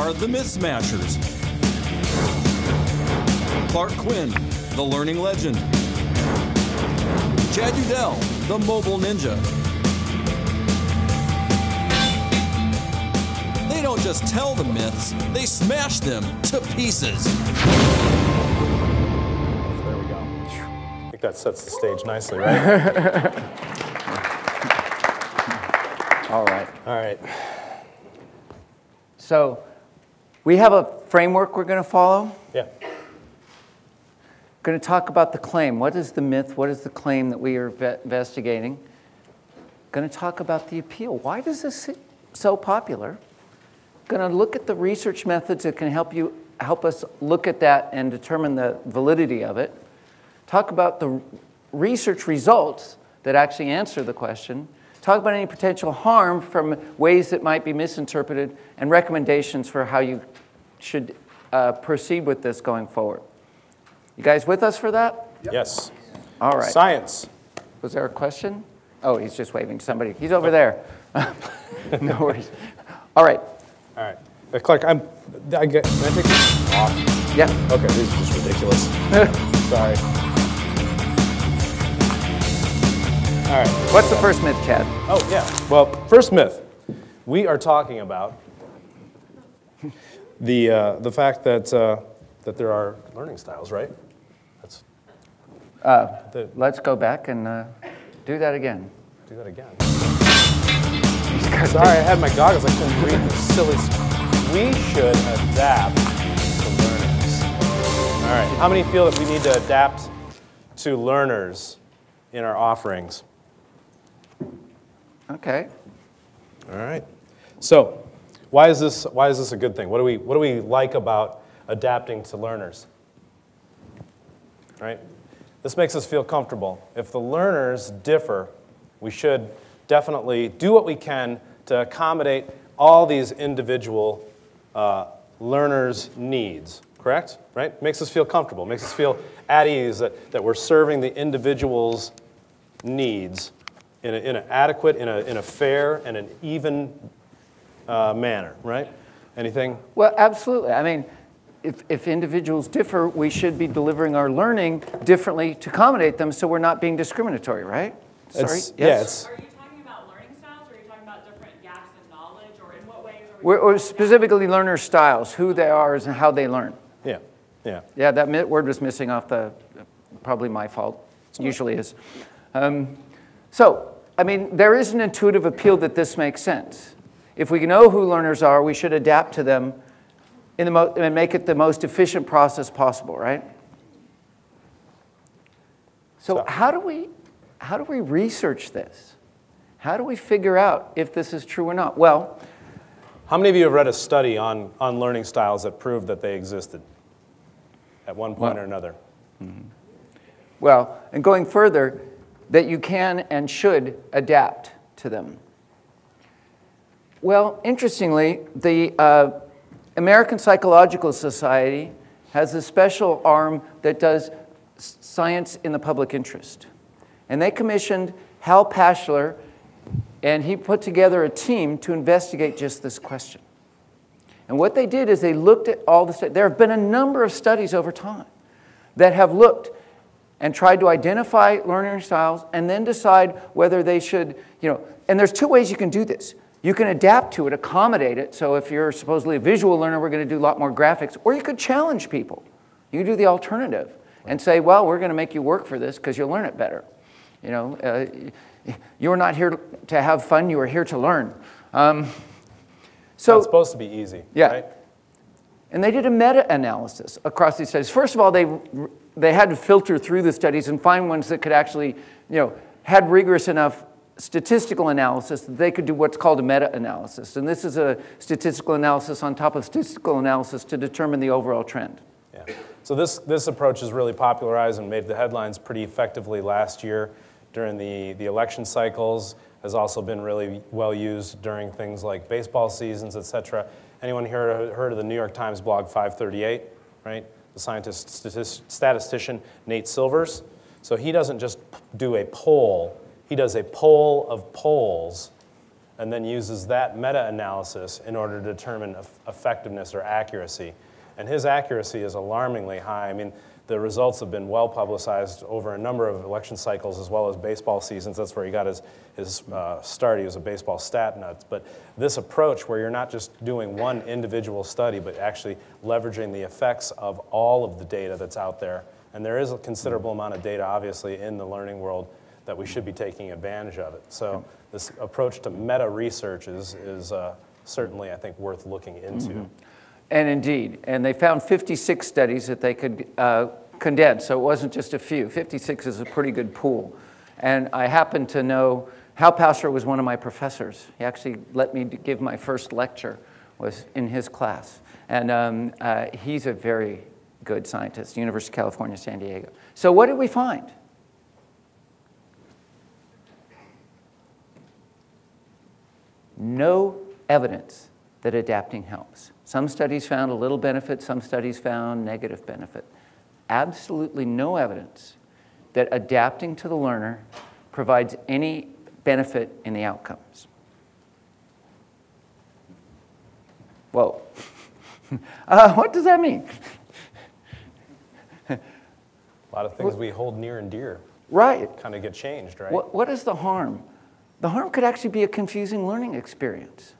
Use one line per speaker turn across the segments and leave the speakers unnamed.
are the MythSmashers. Clark Quinn, the learning legend. Chad Udell, the mobile ninja. They don't just tell the myths, they smash them to pieces.
So there we go. I think that sets the stage nicely, right?
All right.
All right.
So we have a framework we're going to follow.
Yeah.
Going to talk about the claim. What is the myth? What is the claim that we are investigating? Going to talk about the appeal. Why is this so popular? Going to look at the research methods that can help us look at that and determine the validity of it. Talk about the research results that actually answer the question. Talk about any potential harm from ways that might be misinterpreted, and recommendations for how you should proceed with this going forward. You guys with us for that?
Yep. Yes.
All right.
Science.
Was there a question? Oh, he's just waving to somebody. He's over there. No worries. All right.
All right. Clark, can I take this off?
Yeah.
Okay, these are just ridiculous. Sorry. All right.
What's the first myth, Chad?
Oh, yeah. Well, first myth. We are talking about the fact that there are learning styles, right?
Let's go back and do that again.
Do that again. Sorry, I had my goggles. I couldn't read this silly stuff. We should adapt to learners. All right. How many feel that we need to adapt to learners in our offerings?
Okay.
All right. So, why is this a good thing? What do we like about adapting to learners? Right? This makes us feel comfortable. If the learners differ, we should definitely do what we can to accommodate all these individual learners' needs. Correct? Right? Makes us feel comfortable. Makes us feel at ease that we're serving the individual's needs in an adequate, in a fair, and an even manner. Right? Anything?
Well, absolutely. I mean, if individuals differ, we should be delivering our learning differently to accommodate them, so we're not being discriminatory, right? Sorry?
Yes.
Are you talking about learning styles, or are you talking about different gaps in knowledge, or in what ways are we
We're specifically learner styles, who they are and how they learn.
Yeah. Yeah.
Yeah, that word was missing off probably my fault. Usually is. So, I mean, there is an intuitive appeal that this makes sense. If we know who learners are, we should adapt to them and make it the most efficient process possible, right? So how do we research this? How do we figure out if this is true or not? Well,
how many of you have read a study on learning styles that proved that they existed at one point or another?
Mm-hmm. Well, and going further, that you can and should adapt to them. Well, interestingly, the American Psychological Society has a special arm that does science in the public interest. And they commissioned Hal Pashler, and he put together a team to investigate just this question. And what they did is they looked at all the studies. There have been a number of studies over time that have looked and tried to identify learning styles and then decide whether they should, and there's two ways you can do this. You can adapt to it, accommodate it. So if you're supposedly a visual learner, we're going to do a lot more graphics. Or you could challenge people. You can do the alternative and say, well, we're going to make you work for this because you'll learn it better. You're not here to have fun. You are here to learn.
So it's supposed to be easy.
Yeah.
Right?
And they did a meta-analysis across these studies. First of all, they had to filter through the studies and find ones that could actually, had rigorous enough statistical analysis that they could do what's called a meta-analysis. And this is a statistical analysis on top of statistical analysis to determine the overall trend.
Yeah. So this approach is really popularized and made the headlines pretty effectively last year during the election cycles. Has also been really well used during things like baseball seasons, etc. Anyone here heard of the New York Times blog 538, right? The statistician Nate Silvers. So he doesn't just do a poll. He does a poll of polls and then uses that meta-analysis in order to determine effectiveness or accuracy. And his accuracy is alarmingly high. I mean, the results have been well publicized over a number of election cycles as well as baseball seasons. That's where he got his start. He was a baseball stat nut. But this approach where you're not just doing one individual study, but actually leveraging the effects of all of the data that's out there. And there is a considerable amount of data, obviously, in the learning world that we should be taking advantage of it. So this approach to meta-research is certainly, I think, worth looking into.
And indeed, and they found 56 studies that they could condense, so it wasn't just a few. 56 is a pretty good pool. And I happen to know Hal Passer was one of my professors. He actually let me give my first lecture, was in his class. And he's a very good scientist, University of California, San Diego. So what did we find? No evidence that adapting helps. Some studies found a little benefit, some studies found negative benefit. Absolutely no evidence that adapting to the learner provides any benefit in the outcomes. Whoa. What does that mean?
A lot of things we hold near and dear
Right.
kind of get changed, right?
What is the harm? The harm could actually be a confusing learning experience.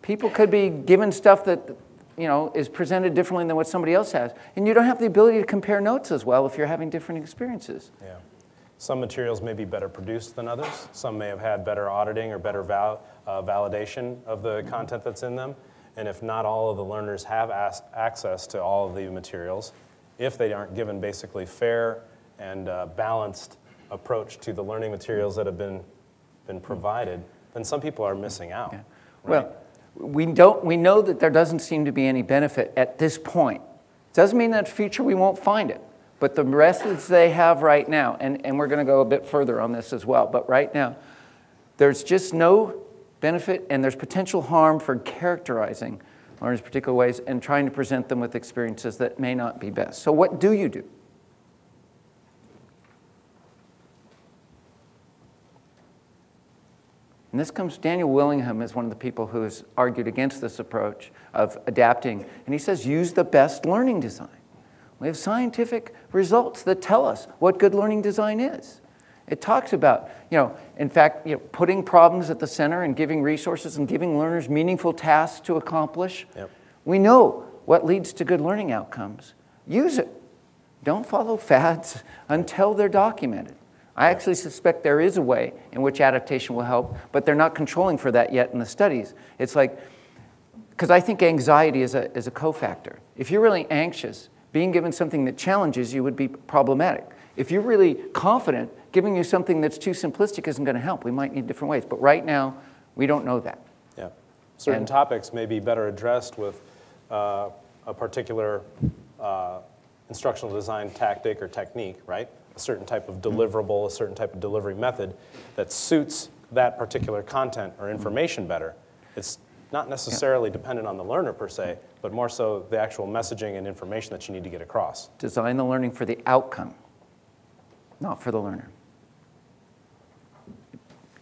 People could be given stuff that is presented differently than what somebody else has. And you don't have the ability to compare notes as well if you're having different experiences.
Yeah. Some materials may be better produced than others. Some may have had better auditing or better validation of the content that's in them. And if not all of the learners have access to all of the materials, if they aren't given basically fair and balanced approach to the learning materials that have been provided, then some people are missing out.
Yeah.
Right?
Well, we know that there doesn't seem to be any benefit at this point. Doesn't mean that in the future we won't find it. But the methods they have right now, and we're going to go a bit further on this as well, but right now, there's just no benefit and there's potential harm for characterizing learners in particular ways and trying to present them with experiences that may not be best. So what do you do? And this comes, Daniel Willingham is one of the people who has argued against this approach of adapting. And he says, use the best learning design. We have scientific results that tell us what good learning design is. It talks about, in fact, putting problems at the center and giving resources and giving learners meaningful tasks to accomplish.
Yep.
We know what leads to good learning outcomes. Use it. Don't follow fads until they're documented. I actually suspect there is a way in which adaptation will help, but they're not controlling for that yet in the studies. It's like, because I think anxiety is a cofactor. If you're really anxious, being given something that challenges you would be problematic. If you're really confident, giving you something that's too simplistic isn't going to help. We might need different ways. But right now, we don't know that.
Yeah. Certain topics may be better addressed with a particular instructional design tactic or technique, right? A certain type of deliverable, a certain type of delivery method that suits that particular content or information better. It's not necessarily dependent on the learner per se, but more so the actual messaging and information that you need to get across.
Design the learning for the outcome, not for the learner,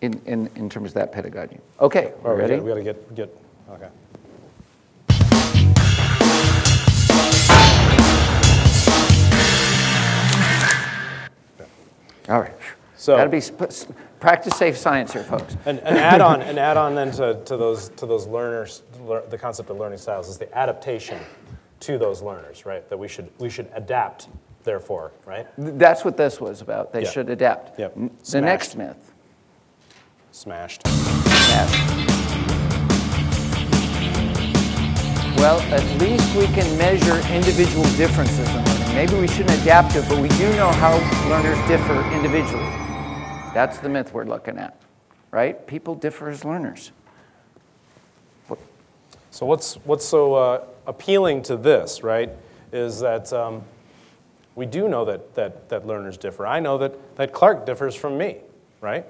in terms of that pedagogy. Okay, we're ready?
We got to get, okay.
All right.
So
got to be practice safe science here, folks.
And add on then to those learners, the concept of learning styles is the adaptation to those learners, right? That we should adapt, therefore, right?
That's what this was about. They should adapt.
Yep.
The next myth.
Smashed.
Well, at least we can measure individual differences in learning. Maybe we shouldn't adapt it, but we do know how learners differ individually. That's the myth we're looking at, right? People differ as learners.
So what's so appealing to this, right, is that we do know that learners differ. I know that Clark differs from me, right?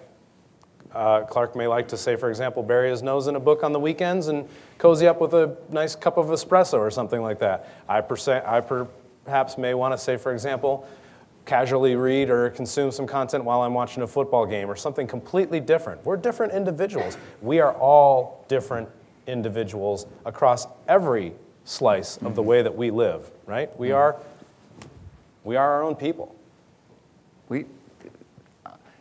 Clark may like to say, for example, bury his nose in a book on the weekends and cozy up with a nice cup of espresso or something like that. I perhaps may want to say, for example, casually read or consume some content while I'm watching a football game or something completely different. We're different individuals. We are all different individuals across every slice of the way that we live, right? We are our own people.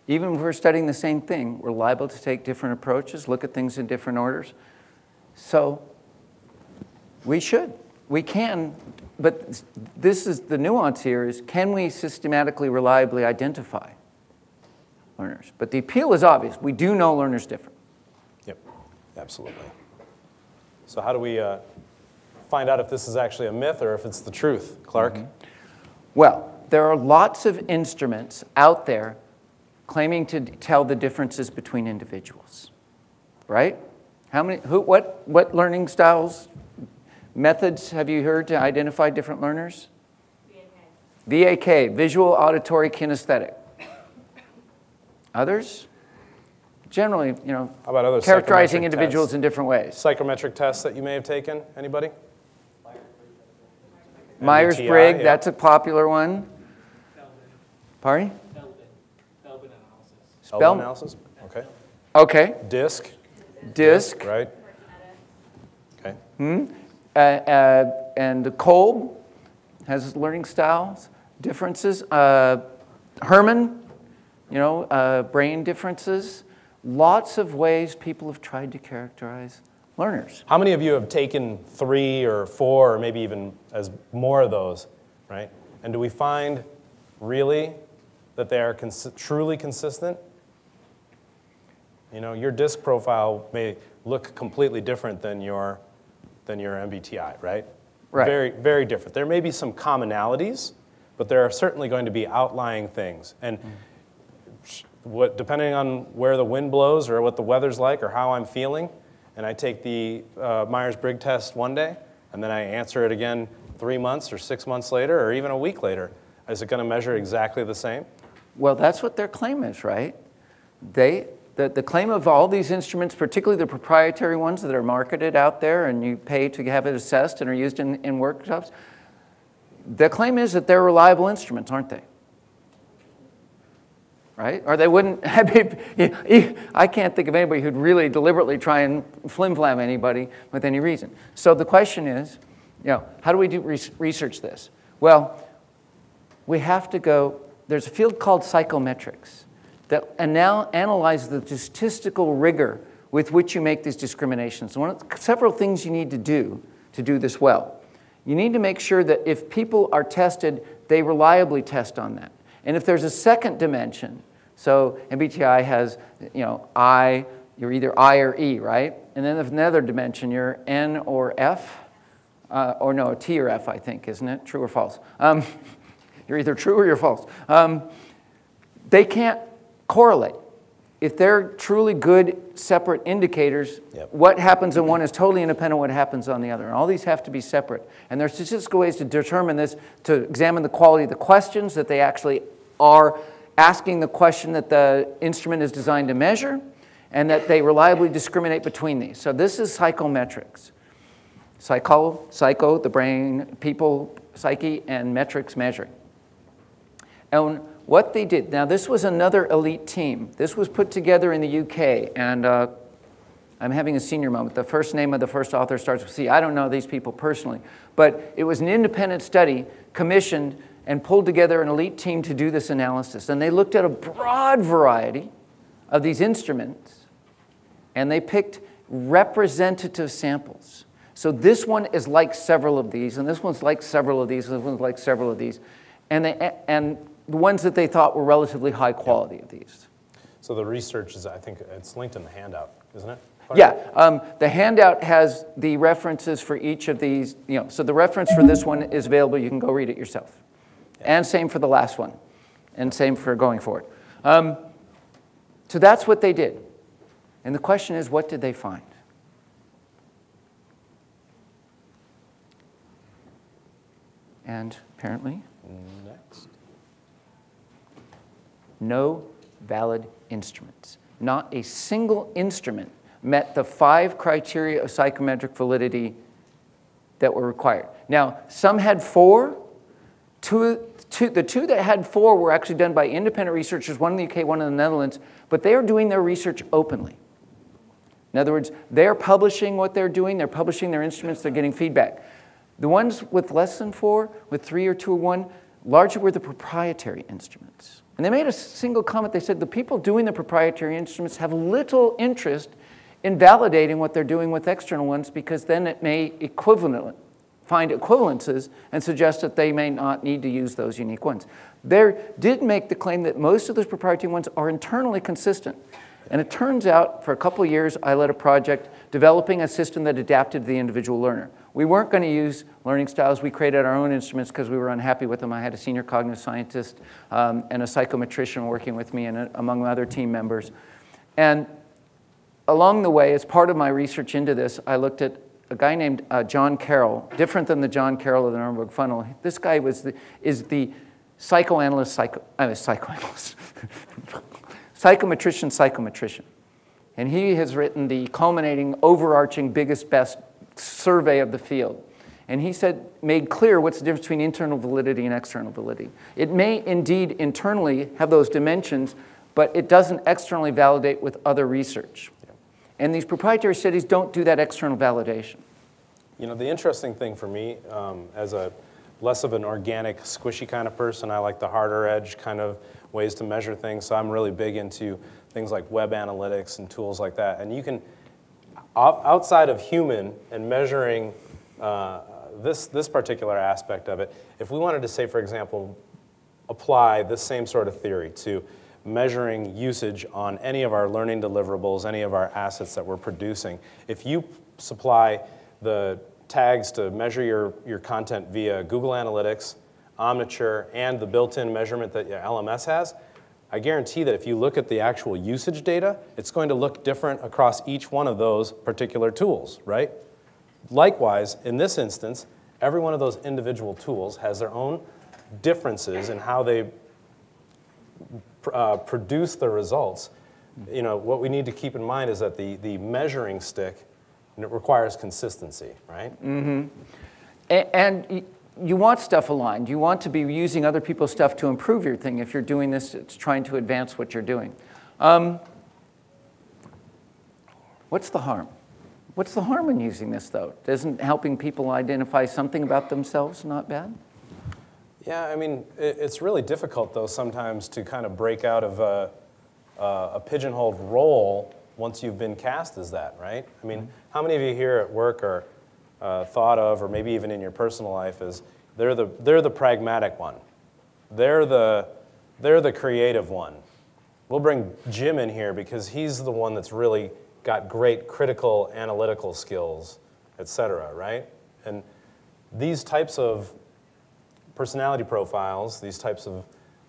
Even if we're studying the same thing, we're liable to take different approaches, look at things in different orders. So we can, but this is the nuance here is, can we systematically, reliably identify learners? But the appeal is obvious. We do know learners differ.
Yep, absolutely. So how do we find out if this is actually a myth or if it's the truth, Clark?
Well, there are lots of instruments out there claiming to tell the differences between individuals, right? What learning styles, methods have you heard to identify different learners? VAK, visual, auditory, kinesthetic. Others? Generally,
how about other
characterizing individuals in different ways.
Psychometric tests that you may have taken, anybody?
Myers-Briggs, that's a popular one. Pardon?
Spell analysis? Okay.
Okay.
DISC?
DISC.
Right. Okay.
And Kolb has learning styles, differences. Herman, brain differences. Lots of ways people have tried to characterize learners.
How many of you have taken 3 or 4 or maybe even as more of those, right? And do we find really that they are truly consistent? Your DISC profile may look completely different than your MBTI, right?
Right.
Very, very different. There may be some commonalities, but there are certainly going to be outlying things. And depending on where the wind blows or what the weather's like or how I'm feeling, and I take the Myers-Briggs test one day, and then I answer it again 3 months or 6 months later or even a week later, is it going to measure exactly the same?
Well, that's what their claim is, right? The claim of all these instruments, particularly the proprietary ones that are marketed out there and you pay to have it assessed and are used in workshops, the claim is that they're reliable instruments, aren't they? Right? Or they wouldn't, I can't think of anybody who'd really deliberately try and flim-flam anybody with any reason. So the question is, how do we research this? Well, we have to go, there's a field called psychometrics that analyzes the statistical rigor with which you make these discriminations. Several things you need to do this well. You need to make sure that if people are tested, they reliably test on that. And if there's a second dimension, so MBTI has, I, you're either I or E, right? And then there's another dimension, you're N or F, or no, T or F, I think, isn't it? True or false? You're either true or you're false. They can't correlate. If they're truly good separate indicators, what happens in one is totally independent of what happens on the other. And all these have to be separate. And there are statistical ways to determine this, to examine the quality of the questions, that they actually are asking the question that the instrument is designed to measure, and that they reliably discriminate between these. So this is psychometrics. Psycho, the brain, people, psyche, and metrics, measuring. And what they did, now this was another elite team. This was put together in the UK, and I'm having a senior moment. The first name of the first author starts with C. I don't know these people personally, but it was an independent study commissioned and pulled together an elite team to do this analysis. And they looked at a broad variety of these instruments, and they picked representative samples. So this one is like several of these, and this one's like several of these, and this one's like several of these. And the ones that they thought were relatively high quality of these.
So the research is, I think it's linked in the handout, isn't it?
Yeah, the handout has the references for each of these, so the reference for this one is available, you can go read it yourself. Yeah. And same for the last one, and same for going forward. So that's what they did. And the question is, what did they find? And apparently,
next.
No valid instruments. Not a single instrument met the 5 criteria of psychometric validity that were required. Now, some had 4. Two the two that had 4 were actually done by independent researchers, one in the UK, one in the Netherlands, but they are doing their research openly. In other words, they're publishing what they're doing, they're publishing their instruments, they're getting feedback. The ones with less than 4, with 3 or 2 or 1, largely were the proprietary instruments. And they made a single comment. They said the people doing the proprietary instruments have little interest in validating what they're doing with external ones, because then it may find equivalences and suggest that they may not need to use those unique ones. They did make the claim that most of those proprietary ones are internally consistent. And it turns out, for a couple of years, I led a project developing a system that adapted to the individual learner. We weren't going to use learning styles. We created our own instruments because we were unhappy with them. I had a senior cognitive scientist and a psychometrician working with me, and among other team members. And along the way, as part of my research into this, I looked at a guy named John Carroll, different than the John Carroll of the Nuremberg Funnel. This guy is the psychometrician. And he has written the culminating, overarching, biggest, best survey of the field. And he made clear what's the difference between internal validity and external validity. It may indeed internally have those dimensions, but it doesn't externally validate with other research. And these proprietary studies don't do that external validation.
You know, the interesting thing for me, as a less of an organic, squishy kind of person, I like the harder edge kind of ways to measure things. So I'm really big into things like web analytics and tools like that. And you can, outside of human and measuring this particular aspect of it, if we wanted to say, for example, apply this same sort of theory to measuring usage on any of our learning deliverables, any of our assets that we're producing, if you supply the tags to measure your content via Google Analytics, Omniture, and the built-in measurement that your LMS has, I guarantee that if you look at the actual usage data, it's going to look different across each one of those particular tools, right? Likewise, in this instance, every one of those individual tools has their own differences in how they produce the results. You know, what we need to keep in mind is that the measuring stick, it requires consistency, right?
Mm-hmm. And you want stuff aligned. You want to be using other people's stuff to improve your thing. If you're doing this, it's trying to advance what you're doing. What's the harm? What's the harm in using this, though? Isn't helping people identify something about themselves not bad?
Yeah, I mean, it's really difficult, though, sometimes to kind of break out of a pigeonholed role once you've been cast as that, right? I mean, how many of you here at work are thought of, or maybe even in your personal life, as they're the pragmatic one, they're the creative one. We'll bring Jim in here because he's the one that's really got great critical analytical skills, et cetera, right? And these types of personality profiles, these types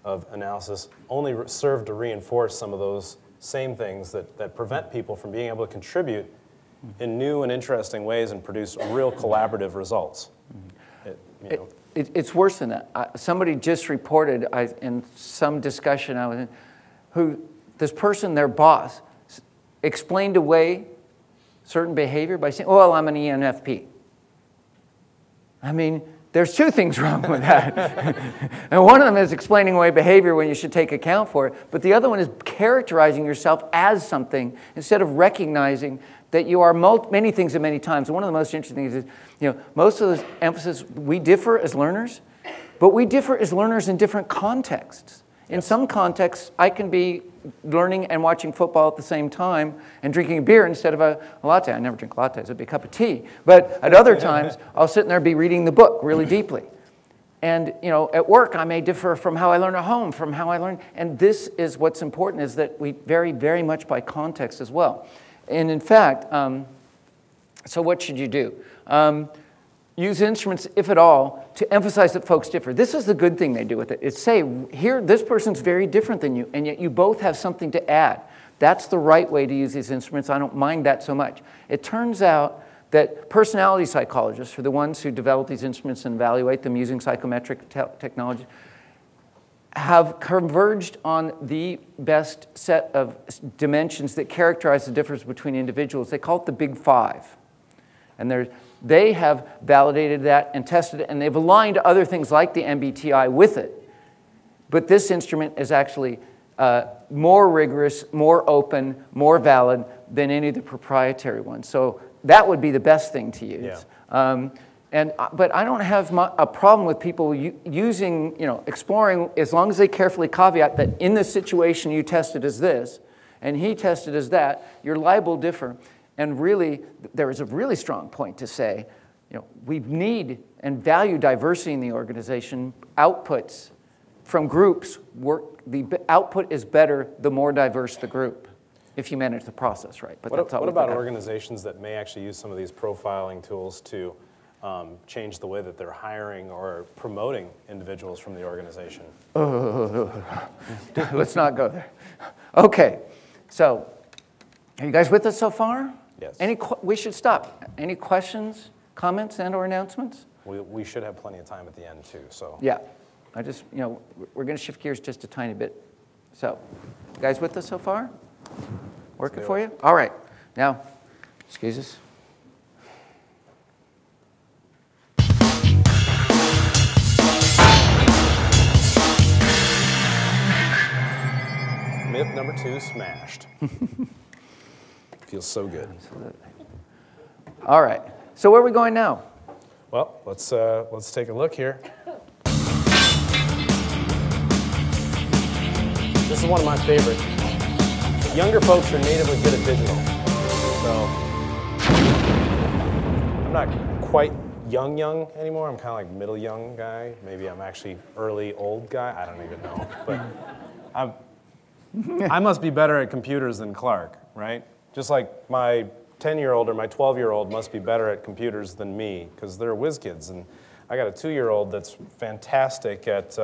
of analysis only serve to reinforce some of those same things that prevent people from being able to contribute in new and interesting ways and produce real collaborative results.
It's worse than that. Somebody just reported in some discussion I was in, who this person, their boss, explained away certain behavior by saying, "Oh, well, I'm an ENFP." I mean, there's two things wrong with that. And one of them is explaining away behavior when you should take account for it, but the other one is characterizing yourself as something instead of recognizing that you are many things at many times. And one of the most interesting things is, you know, most of the emphasis, we differ as learners, but we differ as learners in different contexts. In some contexts, I can be learning and watching football at the same time and drinking a beer instead of a latte. I never drink lattes, it'd be a cup of tea. But at other times, I'll sit in there and be reading the book really deeply. And you know, at work, I may differ from how I learn at home, from how I learn. And this is what's important, is that we vary very much by context as well. And in fact, so what should you do? Use instruments, if at all, to emphasize that folks differ. This is the good thing they do with it. It's say, here, this person's very different than you, and yet you both have something to add. That's the right way to use these instruments. I don't mind that so much. It turns out that personality psychologists are the ones who develop these instruments and evaluate them using psychometric technology, have converged on the best set of dimensions that characterize the difference between individuals. They call it the Big Five. And they have validated that and tested it, and they've aligned other things like the MBTI with it. But this instrument is actually more rigorous, more open, more valid than any of the proprietary ones. So that would be the best thing to use.
Yeah.
But I don't have a problem with people using, exploring, as long as they carefully caveat that in this situation you tested as this, and he tested as that, your liable differ. And really, there is a really strong point to say, we need and value diversity in the organization. Outputs from groups the output is better the more diverse the group, if you manage the process right. But
what about organizations that may actually use some of these profiling tools to change the way that they're hiring or promoting individuals from the organization?
Let's not go there. Okay, so are you guys with us so far?
Yes.
We should stop. Any questions, comments, and/or announcements?
We should have plenty of time at the end too. So
yeah, we're going to shift gears just a tiny bit. So, you guys with us so far? Working for you? All right. Now, excuse us.
Myth number 2 smashed. Feels so good.
Absolutely. All right. So where are we going now?
Well, let's take a look here. This is one of my favorites. Younger folks are natively good at digital. So I'm not quite young anymore. I'm kind of like middle young guy. Maybe I'm actually early old guy. I don't even know. But I must be better at computers than Clark, right? Just like my 10-year-old or my 12-year-old must be better at computers than me because they're whiz kids. And I got a 2-year-old that's fantastic at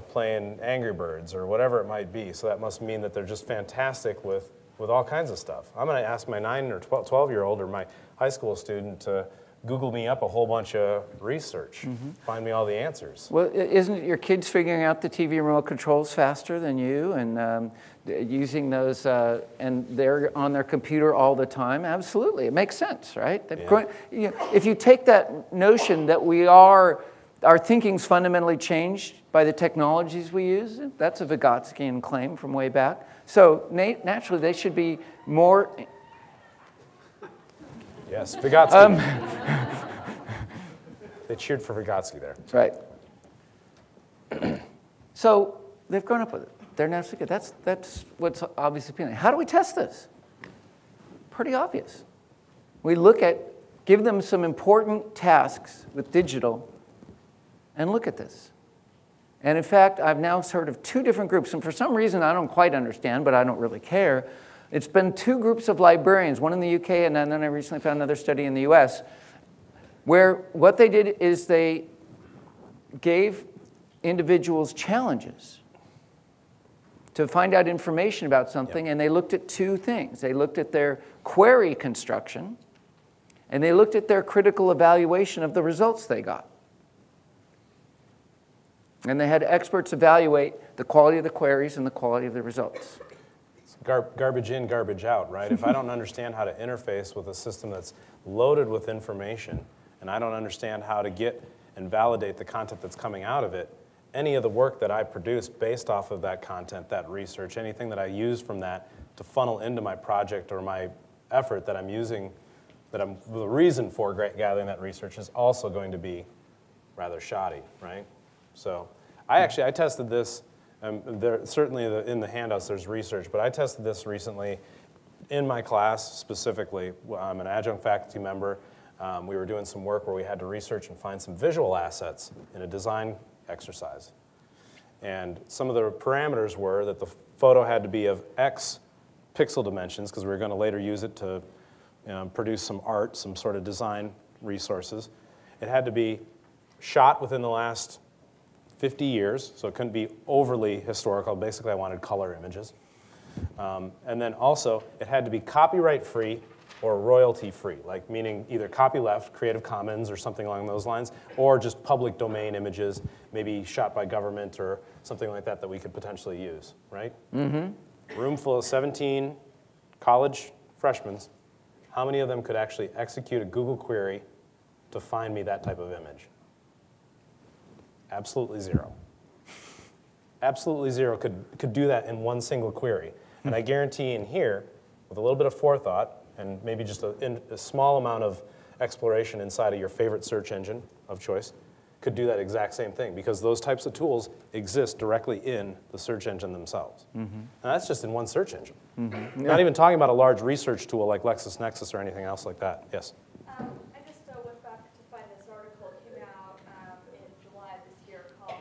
playing Angry Birds or whatever it might be. So that must mean that they're just fantastic with all kinds of stuff. I'm going to ask my 9 or 12-year-old or my high school student to Google me up a whole bunch of research, find me all the answers.
Well, isn't it your kids figuring out the TV remote controls faster than you and using those, and they're on their computer all the time? Absolutely, it makes sense, right?
Yeah.
If you take that notion that our thinking's fundamentally changed by the technologies we use, that's a Vygotskian claim from way back. So naturally, they should be more.
Yes, Vygotsky. They cheered for Vygotsky there.
That's right. So they've grown up with it. They're naturally good. That's what's obviously appealing. How do we test this? Pretty obvious. We give them some important tasks with digital, and look at this. And in fact, I've now heard of 2 different groups, and for some reason I don't quite understand, but I don't really care. It's been 2 groups of librarians, one in the UK, and then I recently found another study in the US, where what they did is they gave individuals challenges to find out information about something, and they looked at 2 things. They looked at their query construction, and they looked at their critical evaluation of the results they got. And they had experts evaluate the quality of the queries and the quality of the results.
Garbage in, garbage out, right? If I don't understand how to interface with a system that's loaded with information, and I don't understand how to get and validate the content that's coming out of it, any of the work that I produce based off of that content, that research, anything that I use from that to funnel into my project or my effort that I'm using, the reason for gathering that research is also going to be rather shoddy, right? So I tested this. Certainly in the handouts there's research, but I tested this recently in my class specifically. I'm an adjunct faculty member. We were doing some work where we had to research and find some visual assets in a design exercise. And some of the parameters were that the photo had to be of X pixel dimensions, because we were going to later use it to produce some art, some sort of design resources. It had to be shot within the last 50 years, so it couldn't be overly historical. Basically, I wanted color images. And then also, it had to be copyright-free or royalty-free, like meaning either copyleft, Creative Commons, or something along those lines, or just public domain images, maybe shot by government or something like that we could potentially use, right? Room full of 17 college freshmen. How many of them could actually execute a Google query to find me that type of image? Absolutely 0. absolutely zero, could do that in one single query. And I guarantee in here, with a little bit of forethought, and maybe just a small amount of exploration inside of your favorite search engine of choice, could do that exact same thing, because those types of tools exist directly in the search engine themselves. And that's just in one search engine. Not even talking about a large research tool like LexisNexis or anything else like that. Yes?
I just went back to find this article. It came out in July this year called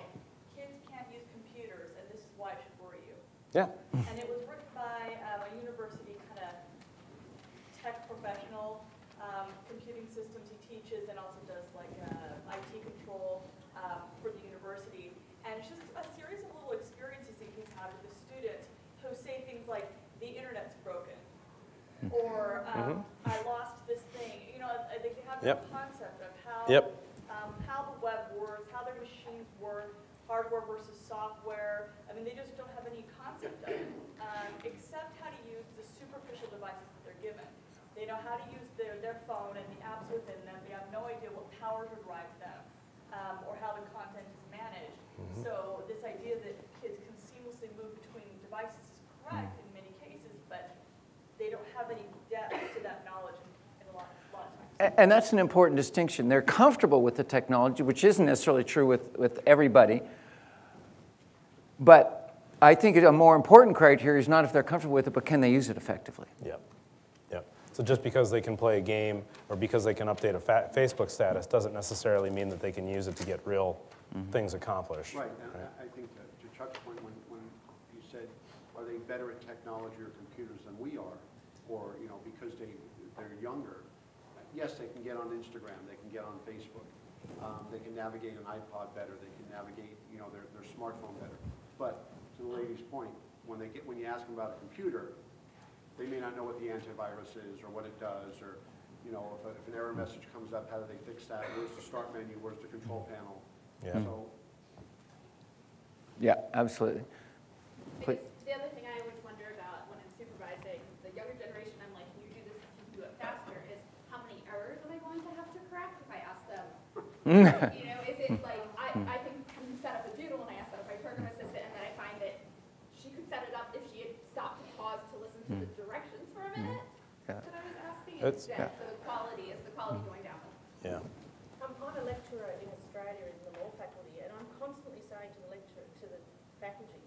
"Kids Can't Use Computers, and This Is Why It Should Worry You."
Yeah.
And it was written by a university kind of tech professional, computing systems he teaches, and also does like IT control for the university. And it's just a series of little experiences that he's had with the students who say things like, "The internet's broken," or "I lost this thing." You know, they have no concept of how how the web works, how their machines work, hardware versus software. I mean, they just don't have any concept of it, except how to use the superficial devices that they're given. They know how to use their phone and the apps within them. They have no idea what powers or drives them, or how the content is managed. So this idea that kids can seamlessly move between devices is correct in many cases, but they don't have any depth to that knowledge in a lot of times.
And that's an important distinction. They're comfortable with the technology, which isn't necessarily true with everybody. But I think a more important criteria is not if they're comfortable with it, but can they use it effectively?
Yep. Yep. So just because they can play a game or because they can update a Facebook status doesn't necessarily mean that they can use it to get real things accomplished.
Right. And I think that to Chuck's point, when you said, are they better at technology or computers than we are, or because they're younger? Yes, they can get on Instagram, they can get on Facebook, they can navigate an iPod better, they can navigate their smartphone better. But to the lady's point, when you ask them about a computer, they may not know what the antivirus is or what it does, or if an error message comes up, how do they fix that? Where's the start menu? Where's the control panel?
Yeah.
So,
Yeah, absolutely.
I guess the other thing I always wonder about when I'm supervising the younger generation, I'm like, can you do this, can you do it faster, is how many errors am I going to have to correct if I ask them? Is it like, I can set up a doodle and I ask that of my program assistant, and then I find that she could set it up if she had stopped to pause to listen to the directions for a minute that I was asking. So the quality, is the quality going down?
Yeah.
I'm a lecturer in Australia in the law faculty, and I'm constantly saying to the faculty,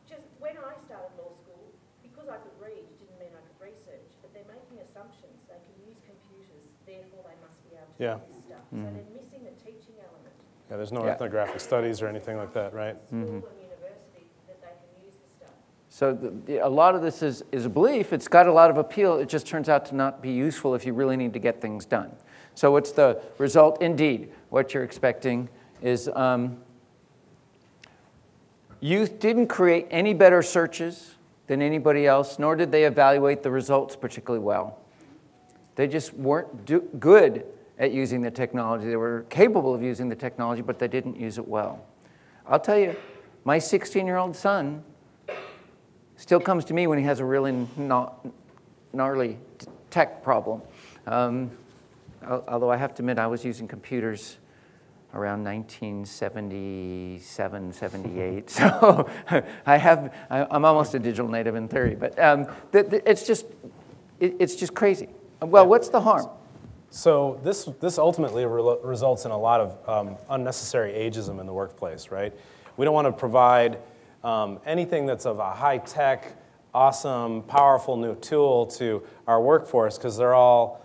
just when I started law school, because I could read didn't mean I could research, but they're making assumptions. They can use computers, therefore they must be able to do this stuff. So they're missing the teaching element.
Yeah, there's no ethnographic studies or anything like that, right?
School and university that they can use this stuff.
So a lot of this is a belief. It's got a lot of appeal. It just turns out to not be useful if you really need to get things done. So what's the result? Indeed, what you're expecting is youth didn't create any better searches than anybody else, nor did they evaluate the results particularly well. They just weren't good at using the technology. They were capable of using the technology, but they didn't use it well. I'll tell you, my 16-year-old son still comes to me when he has a really gnarly tech problem. Although I have to admit, I was using computers around 1977, 78. So I'm almost a digital native in theory. But it's just crazy. Well, what's the harm?
So this ultimately results in a lot of unnecessary ageism in the workplace, right? We don't want to provide anything that's of a high-tech, awesome, powerful new tool to our workforce because they're all,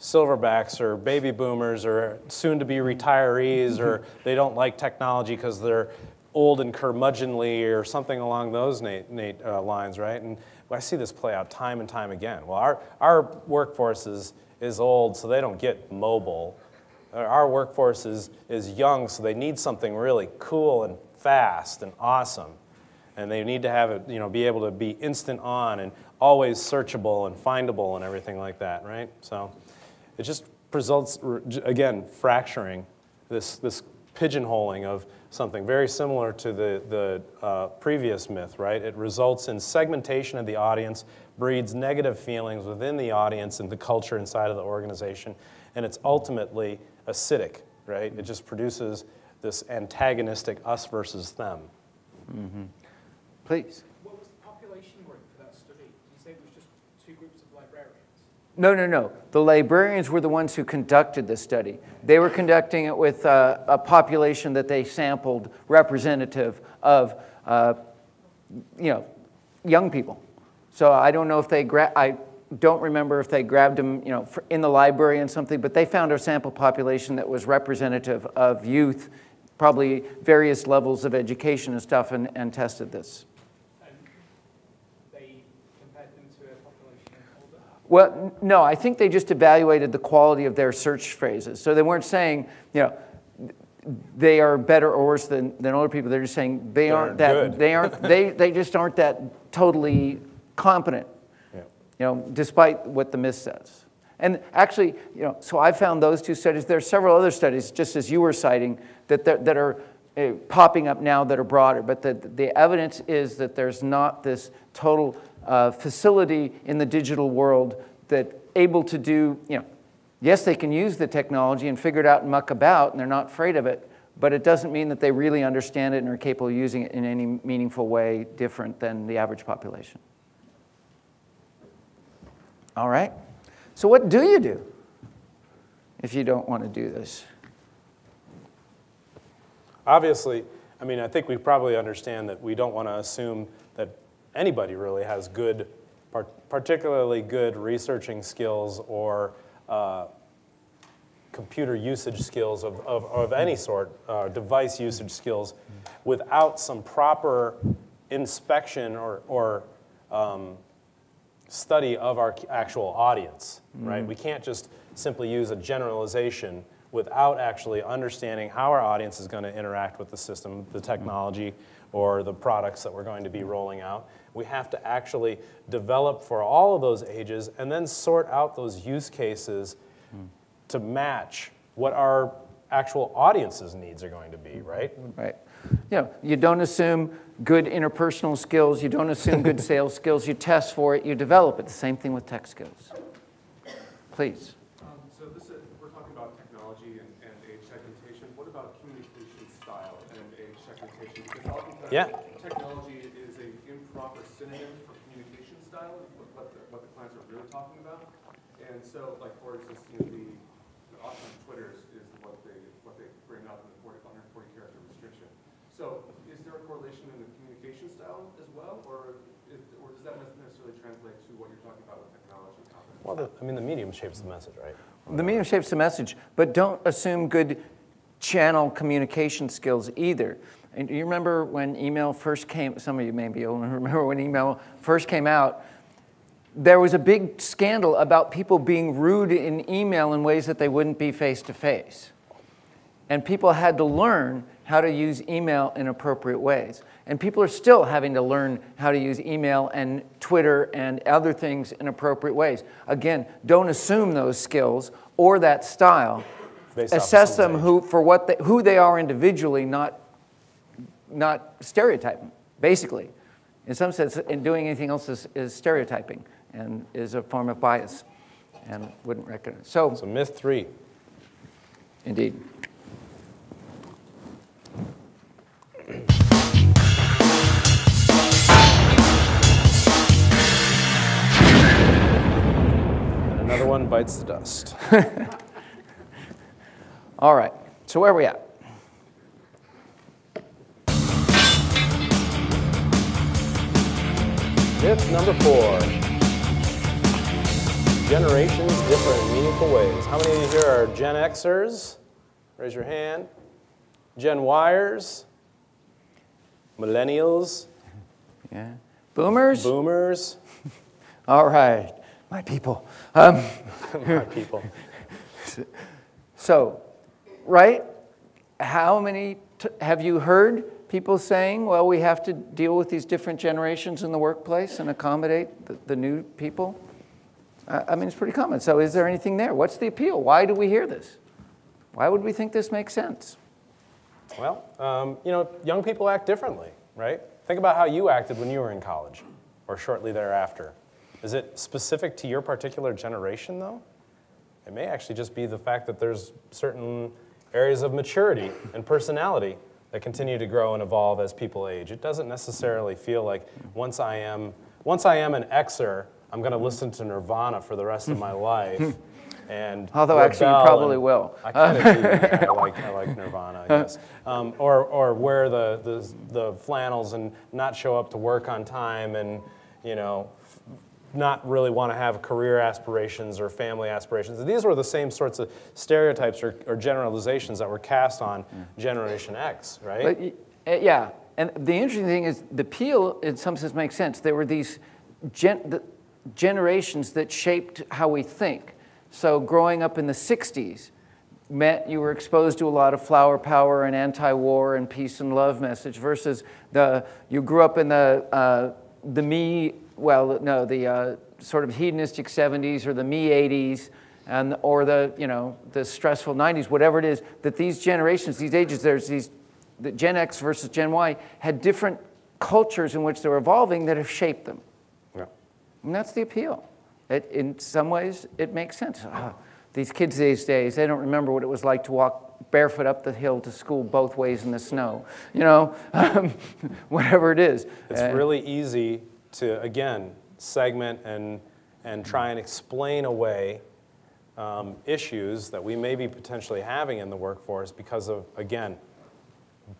silverbacks or baby boomers or soon-to-be retirees, or they don't like technology because they're old and curmudgeonly or something along those lines, right? And I see this play out time and time again. Well, our workforce is old, so they don't get mobile. Our workforce is young, so they need something really cool and fast and awesome. And they need to have it, be able to be instant on and always searchable and findable and everything like that, right? So it just results, again, fracturing this pigeonholing of something very similar to the previous myth, right? It results in segmentation of the audience, breeds negative feelings within the audience and the culture inside of the organization, and it's ultimately acidic, right? It just produces this antagonistic us versus them
Please.
What was the population group for that study? Did you say it was just 2 groups of librarians?
No, no, no. The librarians were the ones who conducted the study. They were conducting it with a population that they sampled representative of, young people. So I don't know if they I don't remember if they grabbed them, in the library and something, but they found a sample population that was representative of youth, probably various levels of education and stuff, and tested this.
And they compared them to a population older?
Well, no, I think they just evaluated the quality of their search phrases. So they weren't saying, they are better or worse than older people. They're just saying they aren't that good. They just aren't that totally competent. Despite what the myth says. And actually, so I found those 2 studies. There are several other studies, just as you were citing, that are popping up now that are broader. But the evidence is that there's not this total facility in the digital world that able to do, yes, they can use the technology and figure it out and muck about, and they're not afraid of it, but it doesn't mean that they really understand it and are capable of using it in any meaningful way different than the average population. All right. So what do you do if you don't want to do this?
Obviously, I think we probably understand that we don't want to assume that anybody really has good, particularly good researching skills or computer usage skills of any sort, device usage skills, without some proper inspection or study of our actual audience, right? We can't just simply use a generalization without actually understanding how our audience is going to interact with the system, the technology, or the products that we're going to be rolling out. We have to actually develop for all of those ages and then sort out those use cases to match what our actual audience's needs are going to be, right?
Right. You don't assume good interpersonal skills. You don't assume good sales skills. You test for it. You develop it. The same thing with tech skills. Please.
So we're talking about technology and age segmentation. What about communication style and age segmentation? Because oftentimes technology is an improper synonym for communication style, what the clients are really talking about. And so, like for instance, the option on Twitter is what they bring up in the 140 character restriction. So is there a correlation in the communication style as well, or does that necessarily translate to what you're talking about with technology?
Well, the medium shapes the message, right?
The medium shapes the message, but don't assume good channel communication skills either. And do you remember when email first came, some of you may be old and remember when email first came out, there was a big scandal about people being rude in email in ways that they wouldn't be face-to-face. And people had to learn how to use email in appropriate ways. And people are still having to learn how to use email and Twitter and other things in appropriate ways. Again, don't assume those skills or that style. Assess them who they are individually, not stereotype them, basically. In some sense, in doing anything else is stereotyping and is a form of bias and wouldn't recognize. So
myth 3.
Indeed.
And another one bites the dust.
All right, so where are we at?
Myth number 4. Generations differ in meaningful ways. How many of you here are Gen Xers? Raise your hand. Gen Yers? Millennials?
Yeah. Boomers?
Boomers?
All right, my people.
My people.
So, right? How many have you heard people saying, well, we have to deal with these different generations in the workplace and accommodate the new people? It's pretty common. So is there anything there? What's the appeal? Why do we hear this? Why would we think this makes sense?
Well, young people act differently, right? Think about how you acted when you were in college or shortly thereafter. Is it specific to your particular generation, though? It It may actually just be the fact that there's certain areas of maturity and personality that continue to grow and evolve as people age. It doesn't necessarily feel like once I am an Xer, I'm going to listen to Nirvana for the rest of my life. And
although actually you probably will.
I kind of do. Yeah, I like Nirvana, I guess. Or wear the flannels and not show up to work on time, and not really want to have career aspirations or family aspirations. These were the same sorts of stereotypes or generalizations that were cast on Generation X, right?
But, yeah, and the interesting thing is the appeal in some sense makes sense. There were these generations that shaped how we think. So growing up in the 60s meant you were exposed to a lot of flower power and anti-war and peace and love message versus you grew up in the sort of hedonistic 70s or the me 80s or the stressful 90s, whatever it is, that these generations, these ages, the Gen X versus Gen Y had different cultures in which they're evolving that have shaped them.
Yeah.
And that's the appeal. In some ways, it makes sense. These kids these days, they don't remember what it was like to walk barefoot up the hill to school both ways in the snow. Whatever it is.
It's really easy to, again, segment and try and explain away issues that we may be potentially having in the workforce because of, again,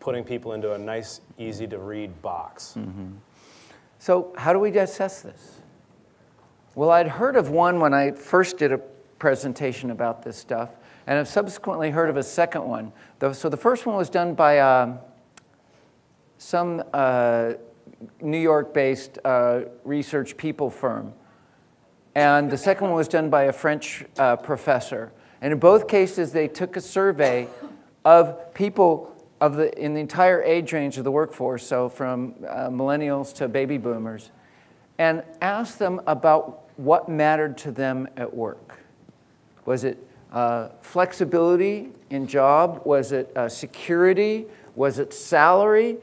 putting people into a nice, easy-to-read box.
Mm-hmm. So how do we assess this? Well, I'd heard of one when I first did a presentation about this stuff, and I've subsequently heard of a second one. So the first one was done by some New York-based research people firm, and the second one was done by a French professor. And in both cases, they took a survey of people in the entire age range of the workforce, so from millennials to baby boomers, and asked them about what mattered to them at work. Was it flexibility in job? Was it security? Was it salary?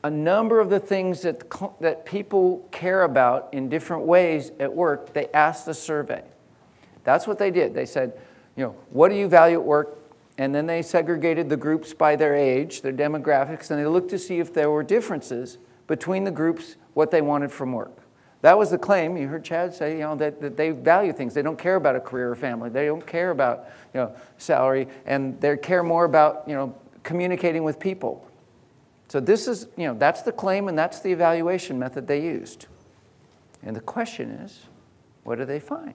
A number of the things that people care about in different ways at work, they asked the survey. That's what they did. They said, what do you value at work? And then they segregated the groups by their age, their demographics, and they looked to see if there were differences between the groups, what they wanted from work. That was the claim. You heard Chad say, that they value things. They don't care about a career or family. They don't care about, salary, and they care more about, communicating with people. So this is, that's the claim, and that's the evaluation method they used. And the question is, what do they find?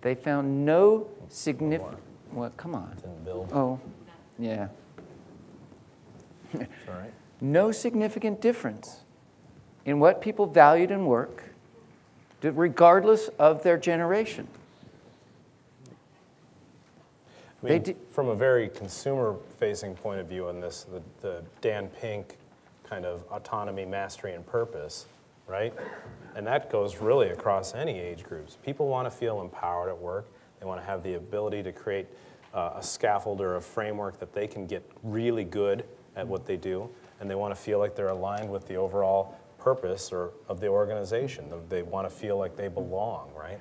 They found no significant. Well, come on.
Didn't build.
Oh, yeah.
All right.
No significant difference in what people valued in work, regardless of their generation.
I mean, from a very consumer-facing point of view on this, the Dan Pink kind of autonomy, mastery, and purpose, right? And that goes really across any age groups. People want to feel empowered at work. They want to have the ability to create a scaffold or a framework that they can get really good at what they do, and they want to feel like they're aligned with the overall purpose of the organization. They want to feel like they belong, right?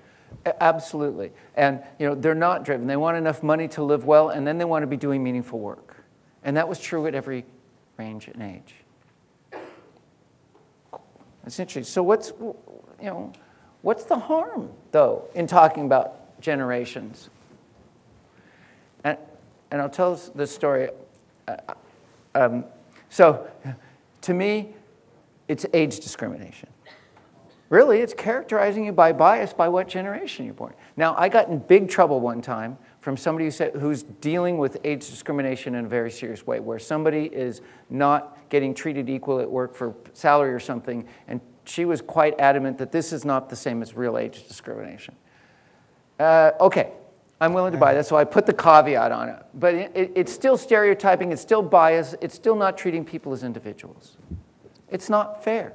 Absolutely. And they're not driven. They want enough money to live well, and then they want to be doing meaningful work. And that was true at every range and age. That's interesting. So what's the harm, though, in talking about generations? And I'll tell us this story. So, to me, it's age discrimination. Really, it's characterizing you by bias by what generation you're born. Now, I got in big trouble one time from somebody who's dealing with age discrimination in a very serious way, where somebody is not getting treated equal at work for salary or something, and she was quite adamant that this is not the same as real age discrimination. Okay. I'm willing to buy that, so I put the caveat on it. But it's still stereotyping, it's still bias, it's still not treating people as individuals. It's not fair.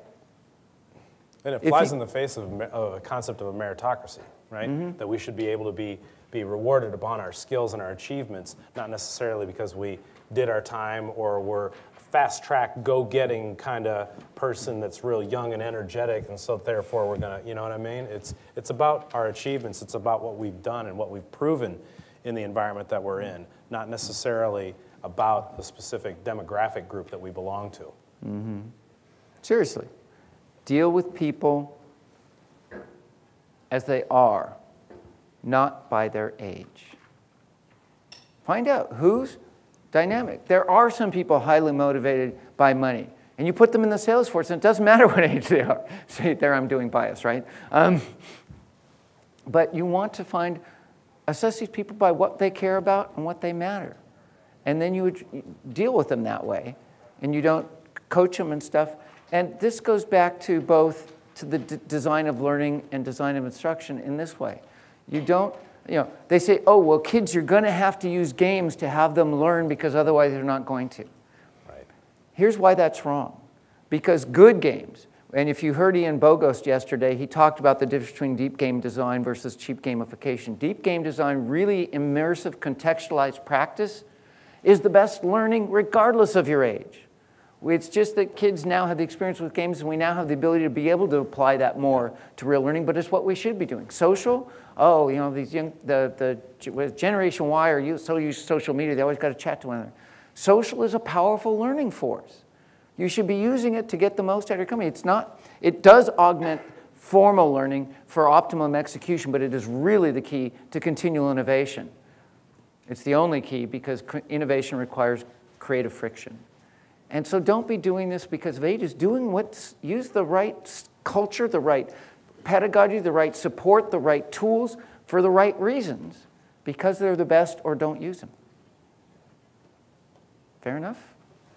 And it flies in the face of a concept of a meritocracy, right? Mm-hmm. That we should be able to be rewarded upon our skills and our achievements, not necessarily because we did our time or were fast-track, go-getting kind of person that's real young and energetic, and so therefore we're going to, you know what I mean? It's about our achievements. It's about what we've done and what we've proven in the environment that we're in, not necessarily about the specific demographic group that we belong to.
Mm-hmm. Seriously, deal with people as they are, not by their age. Find out who's dynamic. There are some people highly motivated by money, and you put them in the sales force, and it doesn't matter what age they are. See, there I'm doing bias, right? But you want to assess these people by what they care about and what they matter. And then you would deal with them that way, and you don't coach them and stuff. And this goes back to both to the design of learning and design of instruction in this way. You don't, they say, oh, well, kids, you're going to have to use games to have them learn because otherwise they're not going to.
Right.
Here's why that's wrong. Because good games, and if you heard Ian Bogost yesterday, he talked about the difference between deep game design versus cheap gamification. Deep game design, really immersive, contextualized practice, is the best learning regardless of your age. It's just that kids now have the experience with games, and we now have the ability to be able to apply that more to real learning, but it's what we should be doing. Social, these young, the Generation Y are so use social media, they always got to chat to one another. Social is a powerful learning force. You should be using it to get the most out of your company. It does augment formal learning for optimum execution, but it is really the key to continual innovation. It's the only key because innovation requires creative friction. And so don't be doing this because of age. Use the right culture, the right pedagogy, the right support, the right tools for the right reasons because they're the best, or don't use them. Fair enough?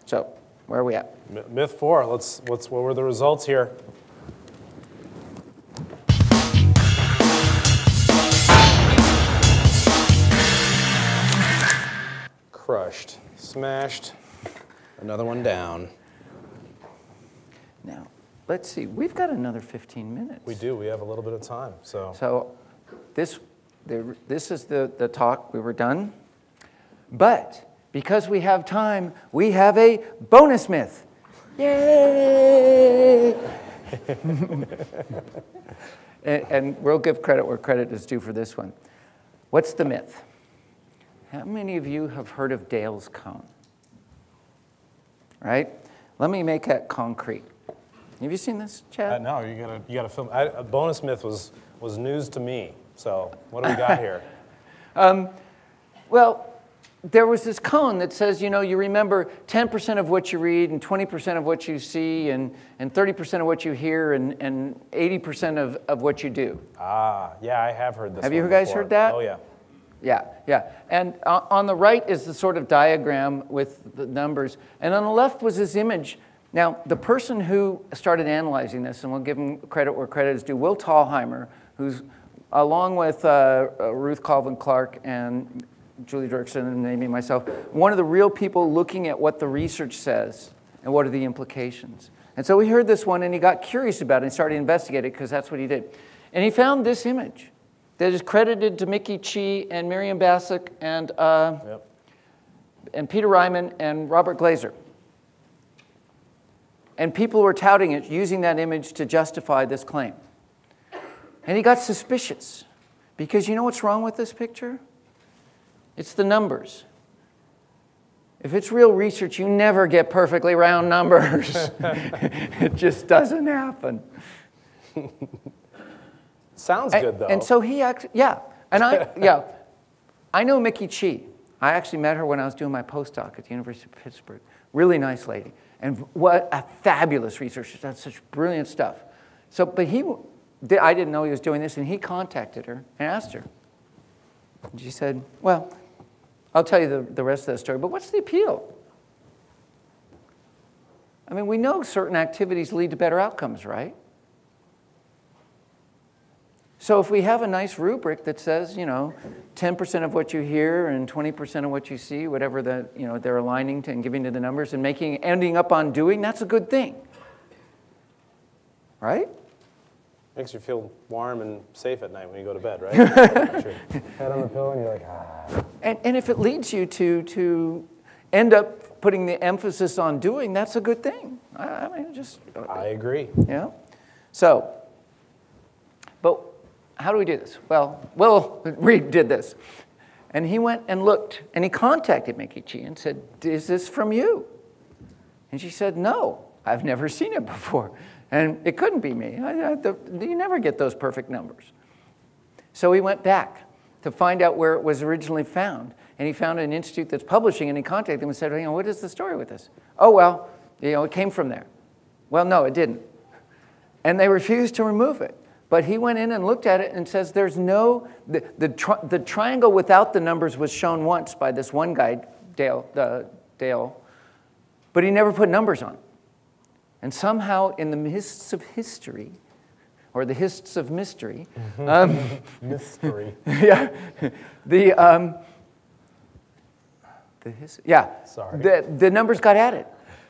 So, where are we at?
Myth 4, what were the results here? Crushed, smashed, another one down.
Now, let's see, we've got another 15 minutes.
We do, we have a little bit of time, so.
So this is the talk, we were done. But because we have time, we have a bonus myth. Yay! and we'll give credit where credit is due for this one. What's the myth? How many of you have heard of Dale's cone? Right? Let me make that concrete. Have you seen this, Chad?
No, you gotta film. A bonus myth was news to me. So what do we got here?
Well, there was this cone that says, you remember 10% of what you read and 20% of what you see and 30% of what you hear and 80% of what you do.
Ah, yeah, I have heard this.
Have you guys heard that?
Oh, yeah.
Yeah. And on the right is the sort of diagram with the numbers. And on the left was this image. Now, the person who started analyzing this, and we'll give him credit where credit is due, Will Thalheimer, who's along with Ruth Colvin Clark and Julie Dirksen and maybe myself, one of the real people looking at what the research says and what are the implications. And so he heard this one and he got curious about it and started investigating because that's what he did. And he found this image that is credited to Mickey Chi and Miriam Bassick and Peter Ryman and Robert Glazer. And people were touting it, using that image to justify this claim. And he got suspicious because you know what's wrong with this picture? It's the numbers. If it's real research, you never get perfectly round numbers. It just doesn't happen.
Sounds good, though.
And so he actually, I know Mickey Chi. I actually met her when I was doing my postdoc at the University of Pittsburgh. Really nice lady. And what a fabulous researcher. She's done such brilliant stuff. So, but I didn't know he was doing this, and he contacted her and asked her. And she said, well, I'll tell you the rest of the story, but what's the appeal? I mean, we know certain activities lead to better outcomes, right? So if we have a nice rubric that says, 10% of what you hear and 20% of what you see, whatever they're aligning to and giving to the numbers and ending up on doing, that's a good thing. Right?
Makes you feel warm and safe at night when you go to bed, right? Head on the pillow and you're like, ah.
And if it leads you to end up putting the emphasis on doing, that's a good thing.
I agree.
Yeah. So, but how do we do this? Well, Will Reed did this. And he went and looked, and he contacted Mikichi and said, is this from you? And she said, no, I've never seen it before. And it couldn't be me. You never get those perfect numbers. So he went back to find out where it was originally found. And he found an institute that's publishing, and he contacted them and said, what is the story with this? Oh, well, it came from there. Well, no, it didn't. And they refused to remove it. But he went in and looked at it and says there's no, the triangle without the numbers was shown once by this one guy, Dale, but he never put numbers on it. And somehow in the mists of history, or the hists of mystery,
mystery.
Yeah, the numbers got added.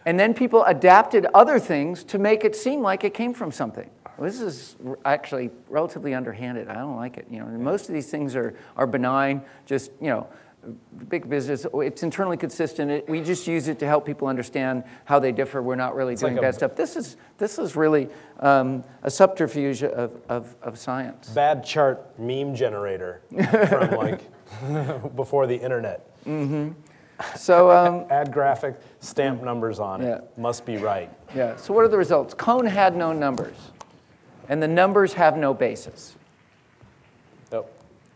And then people adapted other things to make it seem like it came from something. Well, this is actually relatively underhanded. I don't like it. Most of these things are benign, just, big business. It's internally consistent. We just use it to help people understand how they differ. We're not really doing bad stuff. This is really a subterfuge of science.
Bad chart meme generator from like before the internet.
Mm-hmm. So
add graphic, stamp numbers on it.
Yeah.
Must be right.
Yeah. So what are the results? Cone had no numbers, and the numbers have no basis.
Oh,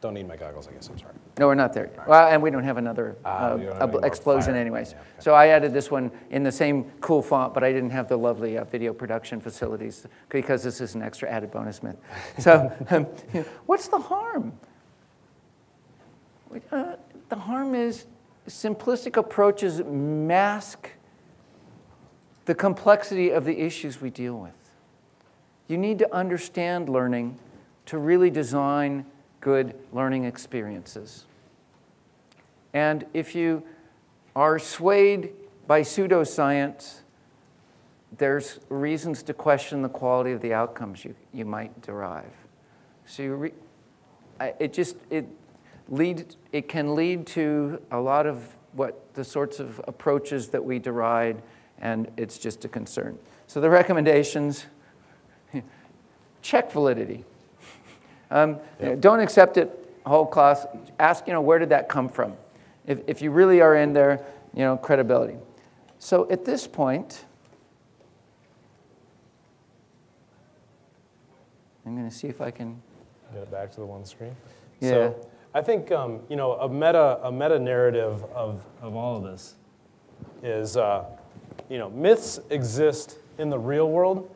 don't need my goggles, I guess. I'm sorry.
No, we're not there yet. Well, and we don't have another explosion anyways. Yeah, okay. So I added this one in the same cool font, but I didn't have the lovely video production facilities because this is an extra added bonus myth. So what's the harm? The harm is simplistic approaches mask the complexity of the issues we deal with. You need to understand learning to really design good learning experiences. And if you are swayed by pseudoscience, there's reasons to question the quality of the outcomes you might derive. So it can lead to a lot of the sorts of approaches that we deride, and it's just a concern. So the recommendations, check validity. Don't accept it whole class. Ask, where did that come from? If you really are in there, credibility. So at this point, I'm going to see if I can
get it back to the one screen.
Yeah.
So I think a meta narrative of all of this is myths exist in the real world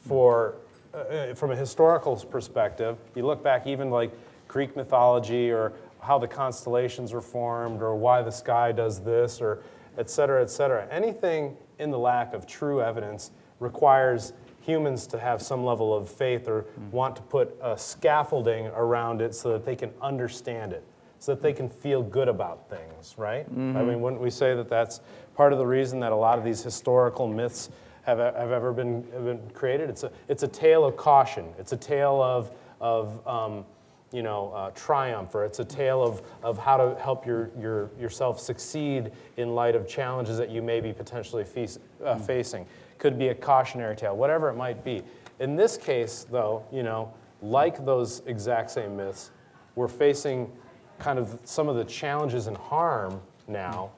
from a historical perspective. You look back even like Greek mythology, or how the constellations were formed, or why the sky does this, or et cetera, et cetera. Anything in the lack of true evidence requires humans to have some level of faith, or want to put a scaffolding around it so that they can understand it, so that they can feel good about things, right? Mm-hmm. I mean, wouldn't we say that that's part of the reason that a lot of these historical myths have ever been created? It's a tale of caution. It's a tale of triumph, or it's a tale of how to help yourself succeed in light of challenges that you may be potentially facing. Could be a cautionary tale, whatever it might be. In this case, though, like those exact same myths, we're facing kind of some of the challenges and harm now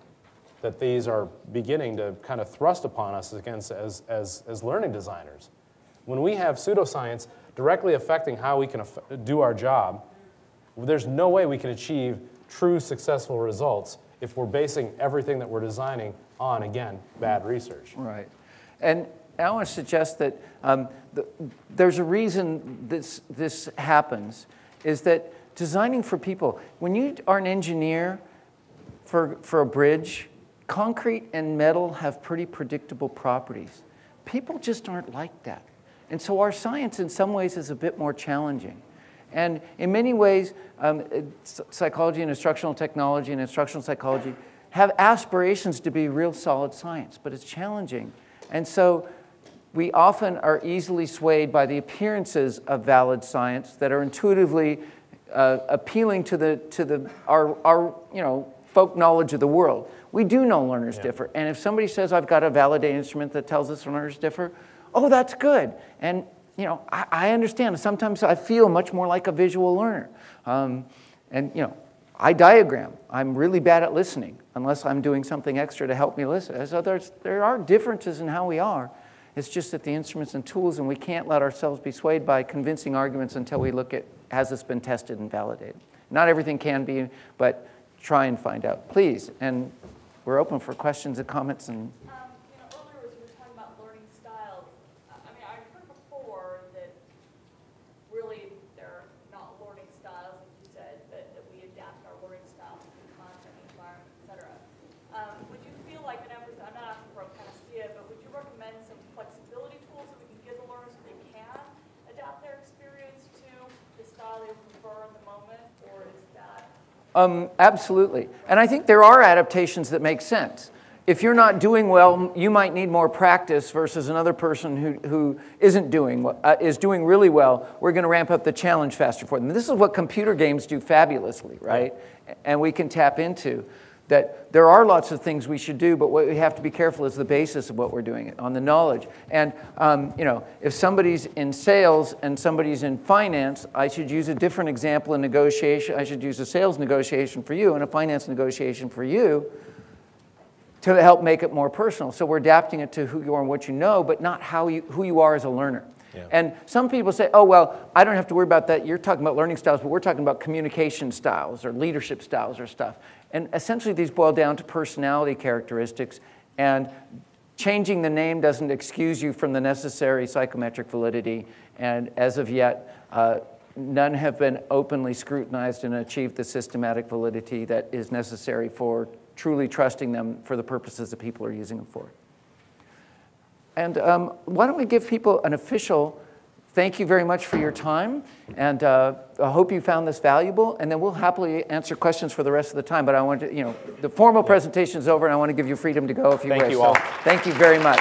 that these are beginning to kind of thrust upon us as learning designers. When we have pseudoscience directly affecting how we can do our job, there's no way we can achieve true successful results if we're basing everything that we're designing on, again, bad research.
Right. And I want to suggest that there's a reason this happens, is that designing for people, when you are an engineer for a bridge, concrete and metal have pretty predictable properties. People just aren't like that. And so our science in some ways is a bit more challenging. And in many ways, psychology and instructional technology and instructional psychology have aspirations to be real solid science, but it's challenging. And so we often are easily swayed by the appearances of valid science that are intuitively appealing to our folk knowledge of the world. We do know learners differ. And if somebody says, I've got a validated instrument that tells us learners differ, oh, that's good. And I understand. Sometimes I feel much more like a visual learner. I diagram. I'm really bad at listening unless I'm doing something extra to help me listen. So there are differences in how we are. It's just that the instruments and tools, and we can't let ourselves be swayed by convincing arguments until we look at, has this been tested and validated? Not everything can be, but try and find out, please. And we're open for questions and comments. And
earlier as we were talking about learning styles, I mean, I've heard before that really they're not learning styles, like you said, that we adapt our learning styles to the content, the environment, et cetera. Would you feel like an emphasis, I'm not asking for a panacea, but would you recommend some flexibility tools that we can give the learners so they can adapt their experience to the style they prefer in the moment, or is that?
Absolutely. And I think there are adaptations that make sense. If you're not doing well, you might need more practice versus another person who isn't doing is doing really well. We're going to ramp up the challenge faster for them. This is what computer games do fabulously, right? And we can tap into that there are lots of things we should do, but what we have to be careful is the basis of what we're doing, on the knowledge. And if somebody's in sales and somebody's in finance, I should use a different example in negotiation. I should use a sales negotiation for you and a finance negotiation for you to help make it more personal. So we're adapting it to who you are and what you know, but not who you are as a learner. Yeah. And some people say, oh, well, I don't have to worry about that. You're talking about learning styles, but we're talking about communication styles or leadership styles or stuff. And essentially, these boil down to personality characteristics. And changing the name doesn't excuse you from the necessary psychometric validity. And as of yet, none have been openly scrutinized and achieved the systematic validity that is necessary for truly trusting them for the purposes that people are using them for. And why don't we give people an official thank you very much for your time, and I hope you found this valuable, and then we'll happily answer questions for the rest of the time. But I want to, the formal presentation is over, and I want to give you freedom to go if you wish.
Thank you all.
So, thank you very much.